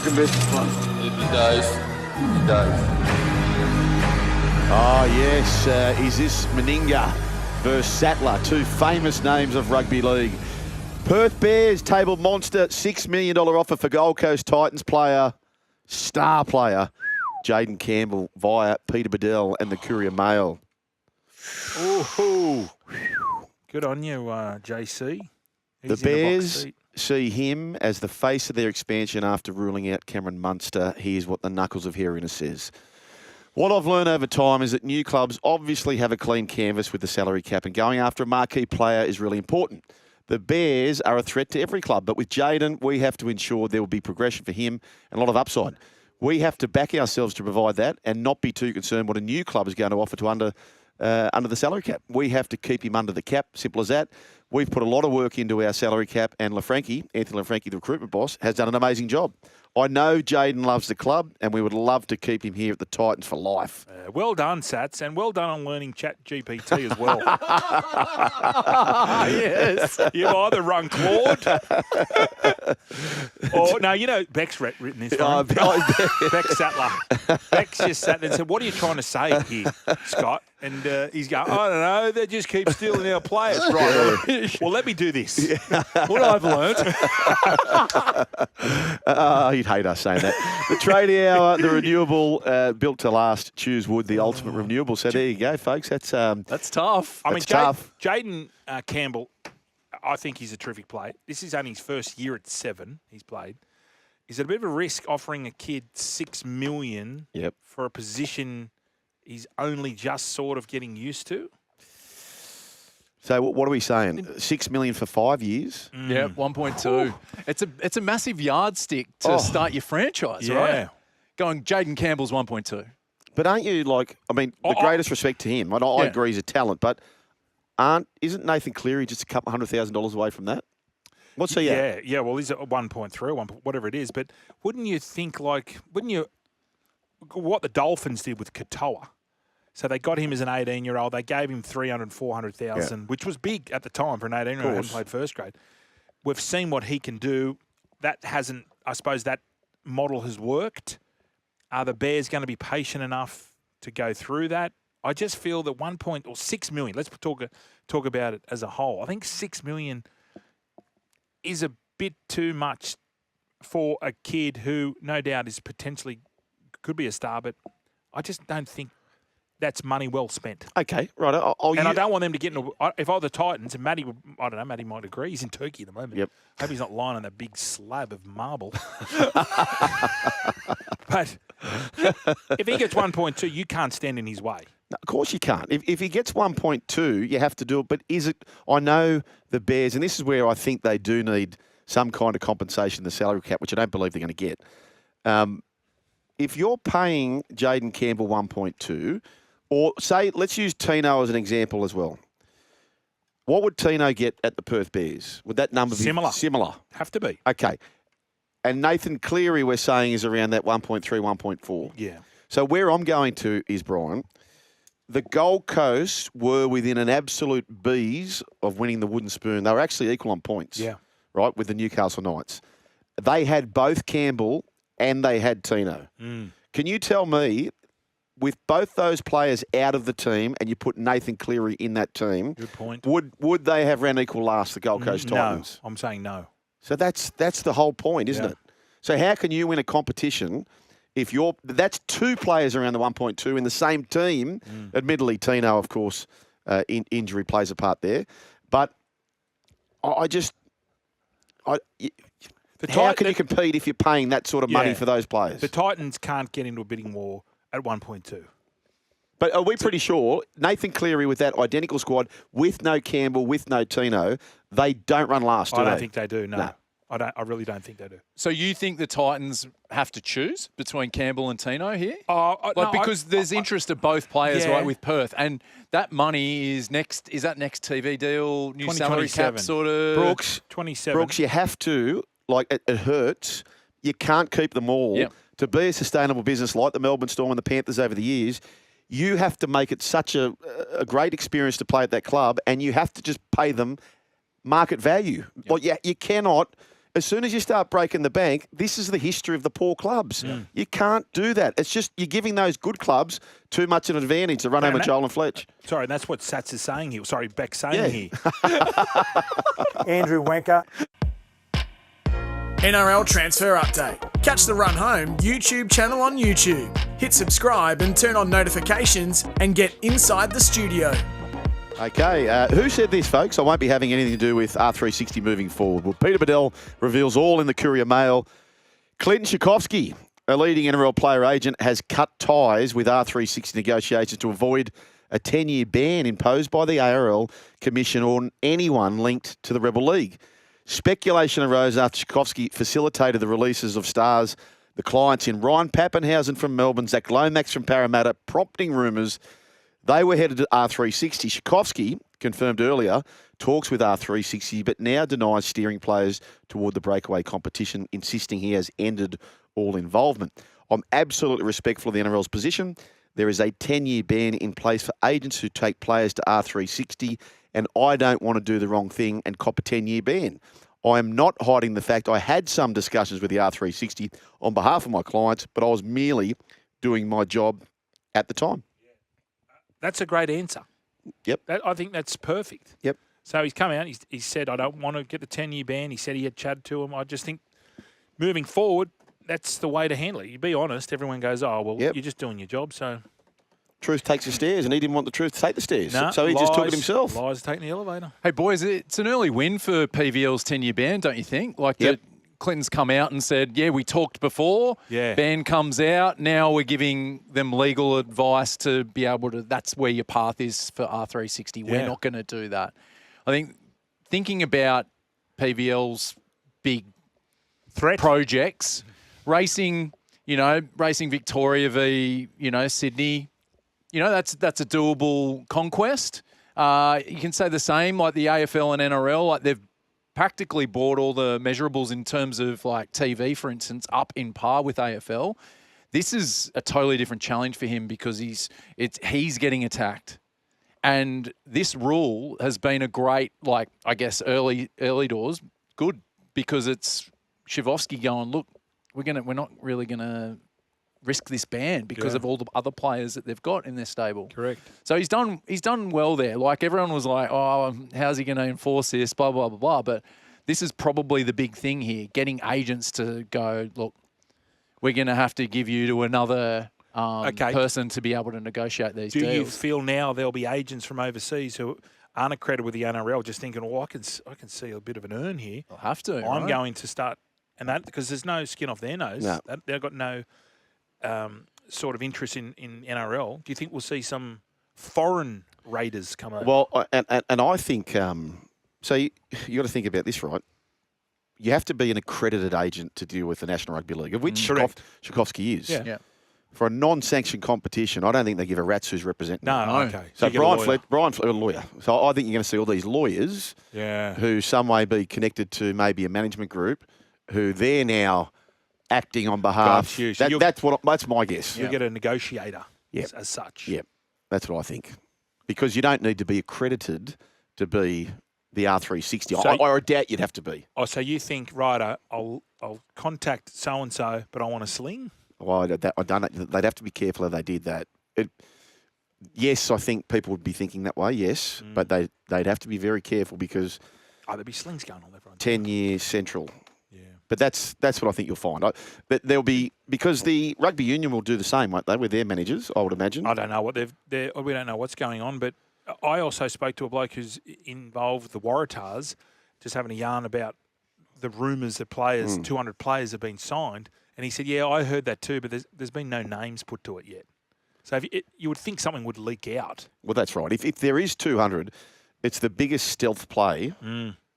African best club. If he does, he does. Oh, yes. Is this Meninga versus Sattler? Two famous names of rugby league. Perth Bears tabled monster $6 million offer for Gold Coast Titans player, star player, Jayden Campbell via Peter Bedell and the Courier Mail. Ooh. Good on you, JC. The Bears see him as the face of their expansion after ruling out Cameron Munster. Here's what the Knuckles of Heroiness says. What I've learned over time is that new clubs obviously have a clean canvas with the salary cap, and going after a marquee player is really important. The Bears are a threat to every club, but with Jayden, we have to ensure there will be progression for him and a lot of upside. We have to back ourselves to provide that and not be too concerned what a new club is going to offer to under the salary cap. We have to keep him under the cap, simple as that. We've put a lot of work into our salary cap, and Anthony LaFranchi, the recruitment boss, has done an amazing job. I know Jayden loves the club, and we would love to keep him here at the Titans for life. Well done, Sats, and well done on learning Chat GPT as well. Yes. You've either rung Claude or, no, you know, Beck's written this one. Beck Sattler. Beck's just sat there and said, what are you trying to say here, Scott? And he's going, I don't know, they just keep stealing our players. Right, well, let me do this. What I've learned. You'd hate us saying that. The trading hour, the renewable, built to last, choose wood, the ultimate renewable. So there you go, folks. That's tough. I mean, tough. Jayden Campbell, I think he's a terrific player. This is only his first year at 7 he's played. Is it a bit of a risk offering a kid $6 million for a position he's only just sort of getting used to? So what are we saying? $6 million for 5 years? Yeah, 1.2. It's a massive yardstick to start your franchise, right? Going Jayden Campbell's 1.2. But aren't you like? I mean, the greatest respect to him. I agree he's a talent, but isn't Nathan Cleary just a couple $100,000 away from that? What's he at? Yeah. Well, he's at 1.3, whatever it is. But wouldn't you think what the Dolphins did with Katoa? So they got him as an 18-year-old. They gave him $300,000, $400,000, which was big at the time for an 18-year-old who hadn't played first grade. We've seen what he can do. That hasn't, I suppose, that model has worked. Are the Bears going to be patient enough to go through that? I just feel that $6 million. Let's talk about it as a whole. I think $6 million is a bit too much for a kid who, no doubt, is potentially could be a star, but I just don't think that's money well spent. Okay, right. I don't want them to get into. If I were the Titans, and Matty might agree. He's in Turkey at the moment. Yep. Hope he's not lying on that big slab of marble. But if he gets 1.2, you can't stand in his way. No, of course you can't. If he gets 1.2, you have to do it. But is it? I know the Bears, and this is where I think they do need some kind of compensation, the salary cap, which I don't believe they're going to get. If you're paying Jayden Campbell 1.2, or say, let's use Tino as an example as well. What would Tino get at the Perth Bears? Would that number be similar? Have to be. Okay. And Nathan Cleary, we're saying, is around that 1.3, 1.4. Yeah. So where I'm going to is, Brian, the Gold Coast were within an absolute bees of winning the wooden spoon. They were actually equal on points. Yeah. Right, with the Newcastle Knights. They had both Campbell and they had Tino. Can you tell me, with both those players out of the team and you put Nathan Cleary in that team, good point. Would they have ran equal last, the Gold Coast Titans? No, I'm saying no. So that's the whole point, isn't it? So how can you win a competition if that's two players around the 1.2 in the same team? Admittedly, Tino, of course, injury plays a part there. But how can you compete if you're paying that sort of money for those players? The Titans can't get into a bidding war at 1.2. But are we pretty sure Nathan Cleary with that identical squad, with no Campbell, with no Tino, they don't run last, do they? I don't think they do, no. I really don't think they do. So you think the Titans have to choose between Campbell and Tino here? Because there's interest of both players, right, with Perth. And that money is next TV deal, new salary cap sort of? Brooks, 27. Brooks, you have to, it hurts. You can't keep them all. Yep. To be a sustainable business like the Melbourne Storm and the Panthers over the years, you have to make it such a great experience to play at that club, and you have to just pay them market value. Yep. You cannot, as soon as you start breaking the bank, this is the history of the poor clubs. You can't do that. It's just you're giving those good clubs too much an advantage to run home with Joel and Fletch. Sorry, that's what Sats is saying here. Sorry, Beck's saying here. Andrew Wenker. NRL Transfer Update. Catch the Run Home YouTube channel on YouTube. Hit subscribe and turn on notifications and get inside the studio. Okay, who said this, folks? I won't be having anything to do with R360 moving forward. Well, Peter Bedell reveals all in the Courier Mail. Clinton Tchaikovsky, a leading NRL player agent, has cut ties with R360 negotiations to avoid a 10-year ban imposed by the ARL Commission on anyone linked to the Rebel League. Speculation arose after Tchaikovsky facilitated the releases of stars, the clients in Ryan Pappenhausen from Melbourne, Zach Lomax from Parramatta, prompting rumours they were headed to R360. Tchaikovsky confirmed earlier talks with R360, but now denies steering players toward the breakaway competition, insisting he has ended all involvement. I'm absolutely respectful of the NRL's position. There is a 10-year ban in place for agents who take players to R360, and I don't want to do the wrong thing and cop a 10-year ban. I am not hiding the fact I had some discussions with the R360 on behalf of my clients, but I was merely doing my job at the time. That's a great answer. Yep. I think that's perfect. Yep. So he's come out. He said, I don't want to get the 10-year ban. He said he had chatted to him. I just think moving forward, that's the way to handle it. You be honest. Everyone goes, oh, well, you're just doing your job. So truth takes the stairs, and he didn't want the truth to take the stairs. No, so he just took it himself. Lies taking the elevator. Hey, boys, it's an early win for PVL's 10-year ban, don't you think? Like, Clinton's come out and said, yeah, we talked before. Yeah. Ban comes out. Now we're giving them legal advice to be able to, that's where your path is for R360. We're not going to do that. I think thinking about PVL's big threat projects, racing Victoria v, Sydney, that's a doable conquest. You can say the same, like the AFL and NRL, like they've practically brought all the measurables in terms of like TV, for instance, up in par with AFL. This is a totally different challenge for him because he's getting attacked. And this rule has been a great, like, I guess, early doors, good, because it's Tchaikovsky going, look, we're not really gonna risk this ban because of all the other players that they've got in their stable. Correct. So he's done well there. Like, everyone was like, oh, how's he going to enforce this, blah, blah, blah, blah. But this is probably the big thing here, getting agents to go, look, we're going to have to give you to another person to be able to negotiate these deals. Do you feel now there'll be agents from overseas who aren't accredited with the NRL just thinking, I can see a bit of an earn here. They'll have to. I'm going to start, and that because there's no skin off their nose. No. They've got no sort of interest in NRL. Do you think we'll see some foreign raiders come over? Well, and I think, so you got to think about this, right? You have to be an accredited agent to deal with the National Rugby League, of which Tchaikovsky is. Yeah. For a non-sanctioned competition, I don't think they give a rat's who's representing. No, okay. So you get Brian Fletch, a lawyer. So I think you're going to see all these lawyers who some way be connected to maybe a management group who they're now acting on behalf. So that's my guess. You get a negotiator as such. Yeah, that's what I think. Because you don't need to be accredited to be the R360. So I doubt you'd have to be. Oh, so you think, right, I'll contact so-and-so, but I want a sling? Well, I don't know. They'd have to be careful if they did that. Yes, I think people would be thinking that way, yes. But they'd have to be very careful because... there'd be slings going on there. 10-year central. Yeah. But that's what I think you'll find. But there'll be... Because the rugby union will do the same, won't they, with their managers, I would imagine. I don't know what we don't know what's going on, but I also spoke to a bloke who's involved with the Waratahs, just having a yarn about the rumours that 200 players have been signed. And he said, yeah, I heard that too, but there's been no names put to it yet. So you would think something would leak out. Well, that's right. If there is 200, it's the biggest stealth play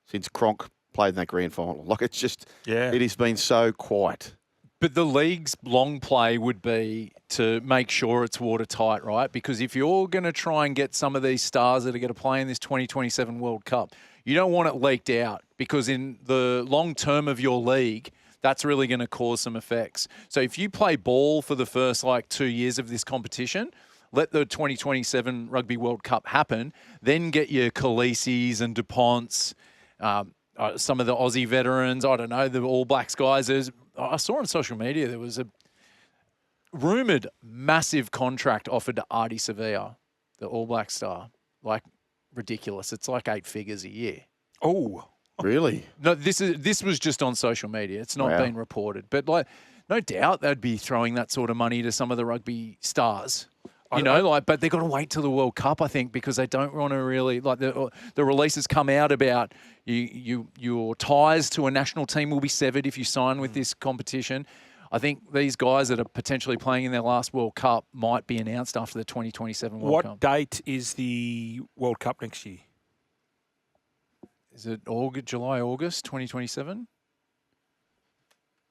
since Cronk played in that grand final. Like, it's just, it has been so quiet. But the league's long play would be to make sure it's watertight, right? Because if you're going to try and get some of these stars that are going to play in this 2027 World Cup, you don't want it leaked out because in the long term of your league, that's really going to cause some effects. So if you play ball for the first 2 years of this competition, let the 2027 Rugby World Cup happen, then get your Khaleesi's and DuPonts, some of the Aussie veterans. I don't know, the All Blacks guys. I saw on social media there was a rumoured massive contract offered to Artie Sevilla, the All Black star. Like, ridiculous. It's like 8 figures a year. Oh, really? No, this was just on social media. It's not been reported. But, like, no doubt they'd be throwing that sort of money to some of the rugby stars. But they've got to wait till the World Cup, I think, because they don't want to really, like, the releases come out about your ties to a national team will be severed if you sign with this competition. I think these guys that are potentially playing in their last World Cup might be announced after the 2027 World Cup. What date is the World Cup next year? Is it July, August 2027?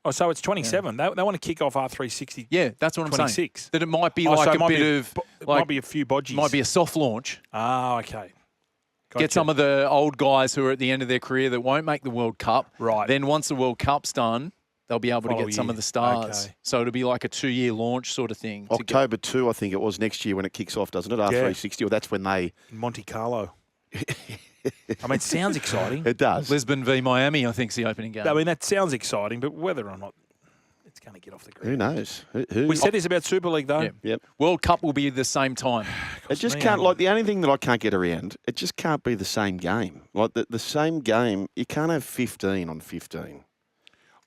Oh, so it's 27. Yeah. They want to kick off R360. Yeah, that's what I'm 26. saying. That it might be like a bit of... It might be a few bodgies. Might be a soft launch. Ah, okay. Gotcha. Get some of the old guys who are at the end of their career that won't make the World Cup. Right. Then once the World Cup's done, they'll be able to get some of the stars. Okay. So it'll be like a 2-year launch sort of thing. October 2, I think it was, next year when it kicks off, doesn't it? R360, or that's when they... Monte Carlo. I mean, it sounds exciting. It does. Lisbon v Miami, I think, is the opening game. I mean, that sounds exciting, but whether or not it's going to get off the ground. Who knows? We said this about Super League, though. Yeah. Yep. World Cup will be the same time. It just can't, like, the only thing that I can't get around, it just can't be the same game. Like, the same game, you can't have 15 on 15.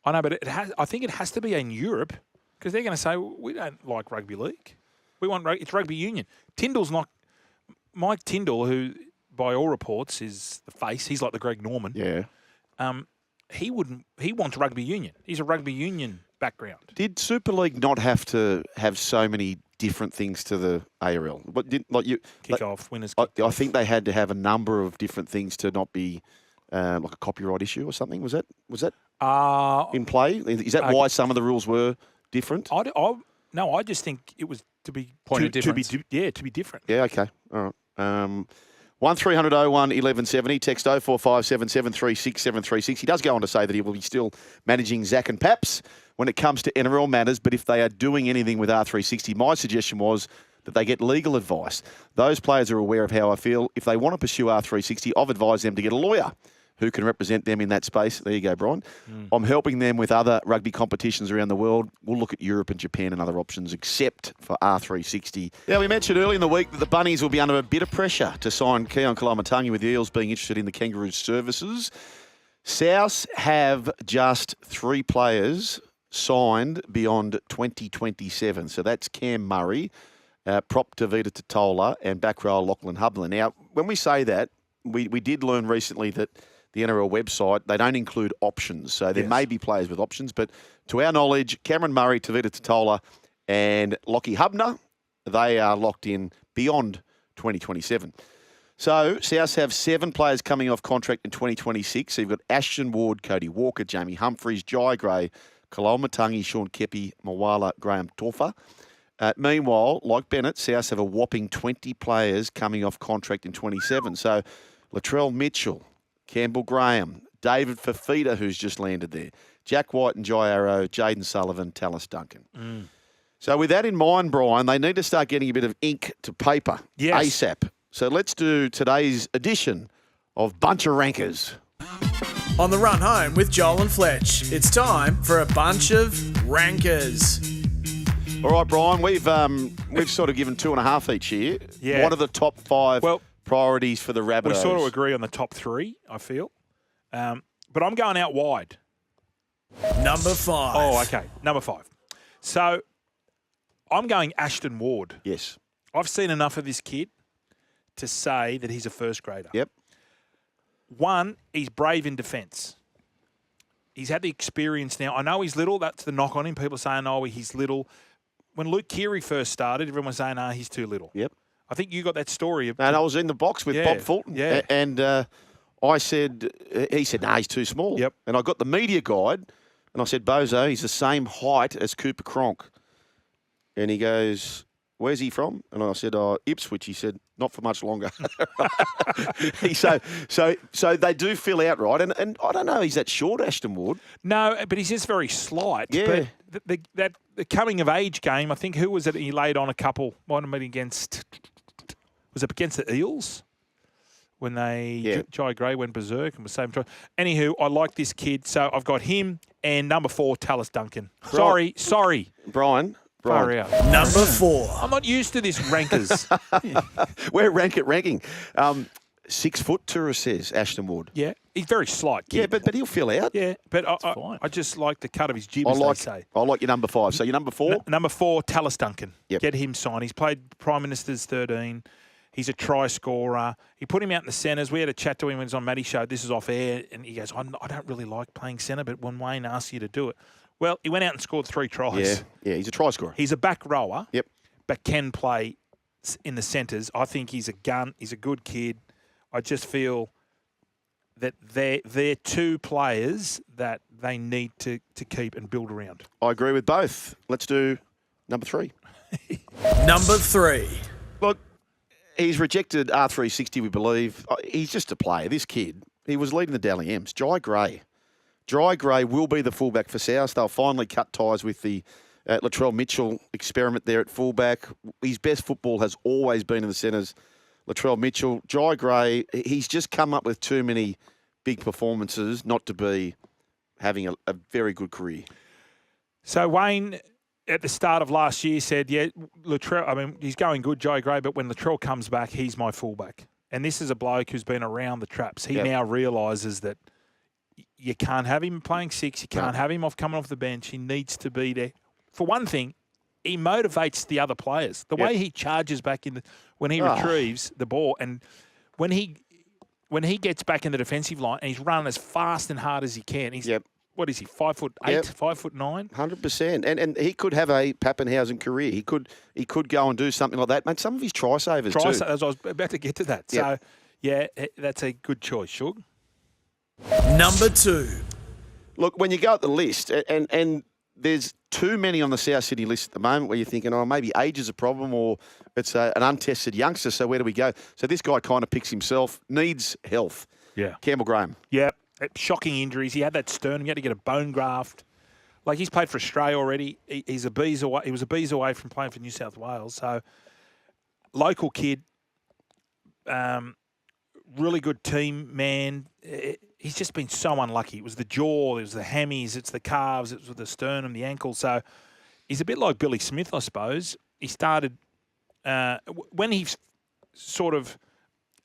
I know, but I think it has to be in Europe because they're going to say, we don't like rugby league. We want it's rugby union. Tyndall's not... Mike Tyndall, who, by all reports, is the face. He's like the Greg Norman. Yeah. He wants rugby union. He's a rugby union background. Did Super League not have to have so many different things to the ARL? But Kick-off, winners I think they had to have a number of different things to not be like a copyright issue or something. Was that in play? Is that why some of the rules were different? No, I just think it was to be Point of difference. to be different. Yeah, okay. All right. 1300 01 1170, text 0457 736 736. He does go on to say that he will be still managing Zach and Paps when it comes to NRL matters, but if they are doing anything with R360, my suggestion was that they get legal advice. Those players are aware of how I feel. If they want to pursue R360, I've advised them to get a lawyer who can represent them in that space. There you go, Brian. I'm helping them with other rugby competitions around the world. We'll look at Europe and Japan and other options, except for R360. Yeah, we mentioned early in the week that the Bunnies will be under a bit of pressure to sign Keon Kalamatangi, with the Eels being interested in the Kangaroos' services. South have just 3 players signed beyond 2027. So that's Cam Murray, prop Tavita Totola, and back row Lachlan Hubler. Now, when we say that, we did learn recently that the NRL website, they don't include options. So there may be players with options, but to our knowledge, Cameron Murray, Tavita Totola, and Lockie Hubner, they are locked in beyond 2027. So South have 7 players coming off contract in 2026. So you've got Ashton Ward, Cody Walker, Jamie Humphries, Jai Gray, Kalamatangi, Sean Kepi, Mawala, Graham Torfa. Meanwhile, like Bennett, South have a whopping 20 players coming off contract in 27. So Latrell Mitchell, Campbell Graham, David Fafita, who's just landed there, Jack White and Jai Arrow, Jayden Sullivan, Tallis Duncan. So with that in mind, Brian, they need to start getting a bit of ink to paper ASAP. So let's do today's edition of Bunch of Rankers. On the run home with Joel and Fletch, it's time for a bunch of rankers. All right, Brian, we've sort of given 2.5 each year. Yeah. What are the top 5 priorities for the Rabbitohs? We sort of agree on the top 3, I feel. But I'm going out wide. Number 5. Oh, okay. Number 5. So I'm going Ashton Ward. Yes. I've seen enough of this kid to say that he's a first grader. Yep. 1, he's brave in defence. He's had the experience now. I know he's little. That's the knock on him. People are saying, oh, he's little. When Luke Keary first started, everyone was saying, no, he's too little. Yep. I think you got that story. And I was in the box with Bob Fulton. Yeah. And I said, he said, no, he's too small. Yep. And I got the media guide, and I said, Bozo, he's the same height as Cooper Cronk. And he goes, where's he from? And I said, Ipswich. He said, not for much longer. So they do fill out, right? And I don't know, he's that short, Ashton Ward. No, but he's just very slight. Yeah. But the coming of age game, I think, who was it he laid on a couple? Might have been against, was it against the Eels? when Jai Gray went berserk and was saving try. Anywho, I like this kid, so I've got him and number 4, Tallis Duncan. Sorry. Brian. Far out. Number 4. I'm not used to this rankers. We're ranking. 6 foot, tourist says, Ashton Wood. Yeah, he's very slight kid. Yeah, but he'll fill out. Yeah, but I just like the cut of his jib, as they say. I like your number 5. So your number 4? Number 4, Tallis Duncan. Yep. Get him signed. He's played Prime Minister's 13. He's a try scorer. He put him out in the centres. We had a chat to him when he was on Matty's show. This is off air. And he goes, I don't really like playing centre, but when Wayne asks you to do it. Well, he went out and scored 3 tries. Yeah, he's a try scorer. He's a back rower, Yep. but can play in the centres. I think he's a gun. He's a good kid. I just feel that they're 2 players that they need to keep and build around. I agree with both. Let's do number 3. Number 3. Look, he's rejected R360, we believe. He's just a player. This kid, he was leading the Dally M's. Jai Gray will be the fullback for South. They'll finally cut ties with the Latrell Mitchell experiment there at fullback. His best football has always been in the centres. Latrell Mitchell. Jai Gray, he's just come up with too many big performances not to be having a very good career. So Wayne, at the start of last year, said, yeah, Latrell, he's going good, Jai Gray, but when Latrell comes back, he's my fullback. And this is a bloke who's been around the traps. He now realises that you can't have him playing 6. You can't have him coming off the bench. He needs to be there. For one thing, he motivates the other players. The way he charges back when he retrieves the ball, and when he gets back in the defensive line and he's running as fast and hard as he can. He's what is he? 5'8", 5'9"? 100%. And he could have a Pappenhausen career. He could go and do something like that. Mate, some of his try savers too. I was about to get to that. So that's a good choice, Shug. Number 2. Look, when you go at the list, and there's too many on the South Sydney list at the moment where you're thinking, maybe age is a problem or it's an untested youngster, so where do we go? So this guy kind of picks himself, needs health. Yeah. Campbell Graham. Yeah. Shocking injuries. He had that sternum. He had to get a bone graft. Like, he's played for Australia already. He's a bees away. He was a bees away from playing for New South Wales. So, local kid, really good team man. He's just been so unlucky. It was the jaw, it was the hammies, it's the calves, it was the sternum, the ankle. So he's a bit like Billy Smith, I suppose. He started when he sort of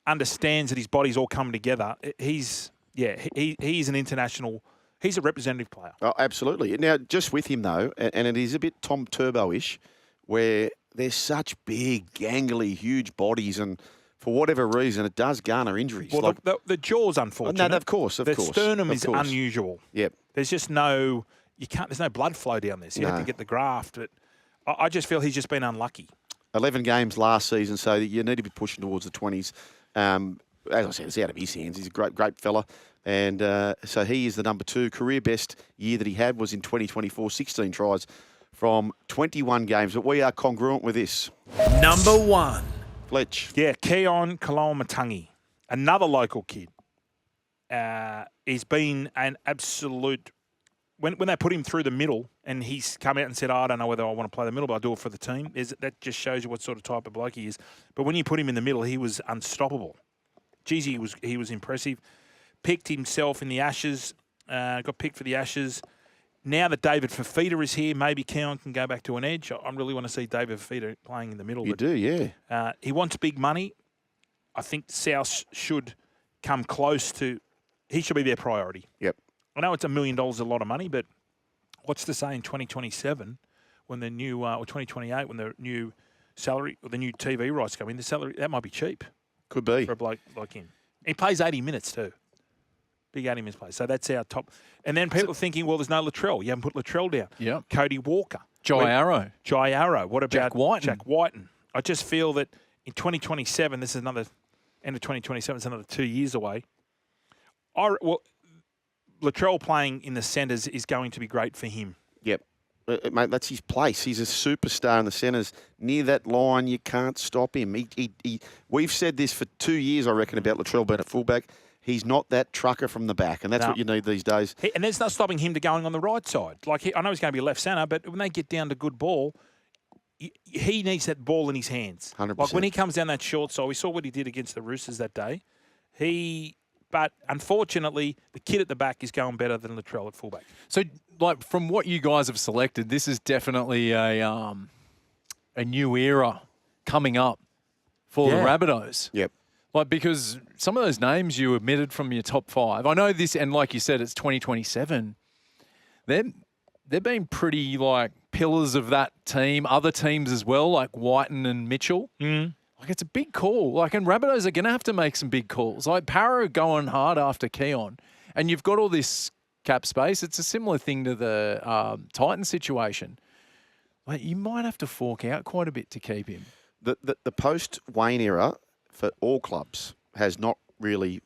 understands that his body's all coming together. He's an international. He's a representative player. Oh, absolutely. Now, just with him though, and it is a bit Tom Turbo-ish, where they're such big, gangly, huge bodies and. For whatever reason, it does garner injuries. Well, the jaw's unfortunate. No, of course. The sternum is unusual. Yep. There's just there's no blood flow down there, so you have to get the graft. But I just feel he's just been unlucky. 11 games last season, so you need to be pushing towards the 20s. As I said, it's out of his hands. He's a great fella. And so he is the number 2. Career best year that he had was in 2024, 16 tries from 21 games. But we are congruent with this. Number 1. Fletch. Yeah, Keon Kaloamatangi, another local kid. He's been an absolute... When they put him through the middle and he's come out and said, I don't know whether I want to play the middle, but I'll do it for the team, that just shows you what sort of type of bloke he is. But when you put him in the middle, he was unstoppable. Geez, he was impressive. Picked himself in the Ashes, got picked for the Ashes. Now that David Fafita is here, maybe Keon can go back to an edge. I really want to see David Fafita playing in the middle. You do, yeah. He wants big money. I think South should come close to... He should be their priority. Yep. I know it's $1 million a lot of money, but what's to say in 2027 when the new... or 2028 when the new salary or the new TV rights come in, the salary, that might be cheap. Could be. For a bloke like him. He plays 80 minutes too. Big 80 minutes play. So that's our top. And then people are thinking, well, there's no Latrell. You haven't put Latrell down. Yeah. Cody Walker. Jai Arrow. What about Jack Whiten? Jack Whiten. I just feel that in 2027, this is another, end of 2027, it's another 2 years away. Latrell playing in the centres is going to be great for him. Yep. Mate, that's his place. He's a superstar in the centres. Near that line, you can't stop him. We've said this for 2 years, I reckon, about Latrell being at fullback. He's not that trucker from the back, and that's what you need these days. And there's no stopping him to going on the right side. I know he's going to be left centre, but when they get down to good ball, he needs that ball in his hands. 100%. Like when he comes down that short side, we saw what he did against the Roosters that day. But unfortunately, the kid at the back is going better than Latrell at fullback. So, like, from what you guys have selected, this is definitely a new era coming up for the Rabbitohs. Yep. Like, because some of those names you omitted from your top 5, I know this, and like you said, it's 2027. They've been pretty, like, pillars of that team. Other teams as well, like Whiten and Mitchell. Like, it's a big call. Like, and Rabbitohs are going to have to make some big calls. Like, Para going hard after Keon, and you've got all this cap space. It's a similar thing to the Titans situation. Like, you might have to fork out quite a bit to keep him. The post-Wayne era for all clubs has not really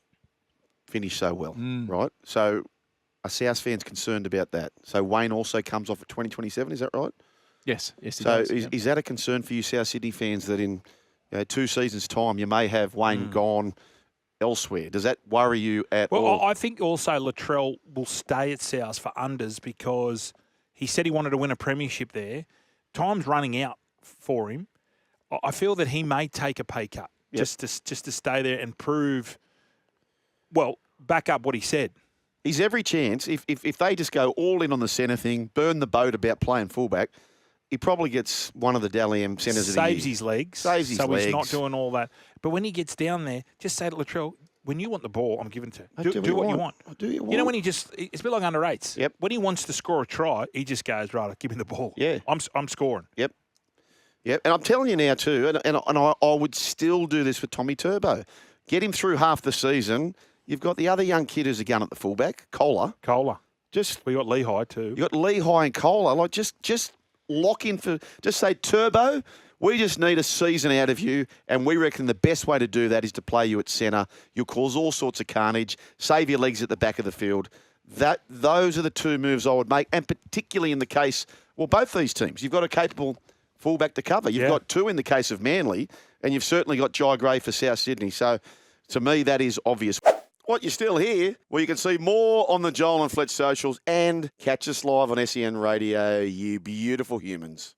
finished so well, right? So are South fans concerned about that? So Wayne also comes off at 2027, is that right? Yes, he so does. Is that a concern for you South Sydney fans that in 2 seasons' time you may have Wayne gone elsewhere? Does that worry you at all? Well, I think also Latrell will stay at South for unders because he said he wanted to win a premiership there. Time's running out for him. I feel that he may take a pay cut just to stay there and prove, back up what he said. He's every chance, if they just go all in on the centre thing, burn the boat about playing fullback, he probably gets one of the Dally M centres of the year. Saves his legs. Saves his legs. So he's not doing all that. But when he gets down there, just say to Latrell, when you want the ball, I'm giving to you. Do what you want. You know, when it's a bit like under 8s. Yep. When he wants to score a try, he just goes, right, give me the ball. Yeah. I'm scoring. Yep. Yep. And I'm telling you now too, and I would still do this for Tommy Turbo. Get him through half the season. You've got the other young kid who's a gun at the fullback, Kohler. We got Lehigh too. You got Lehigh and Kohler. Like just lock in for, just say, Turbo, we just need a season out of you, and we reckon the best way to do that is to play you at centre. You'll cause all sorts of carnage, save your legs at the back of the field. Those are the 2 moves I would make, and particularly in the case, both these teams. You've got a capable fullback to cover. You've got 2 in the case of Manly, and you've certainly got Jai Gray for South Sydney. So, to me, that is obvious. What, you're still here? Well, you can see more on the Joel and Fletch socials and catch us live on SEN Radio, you beautiful humans.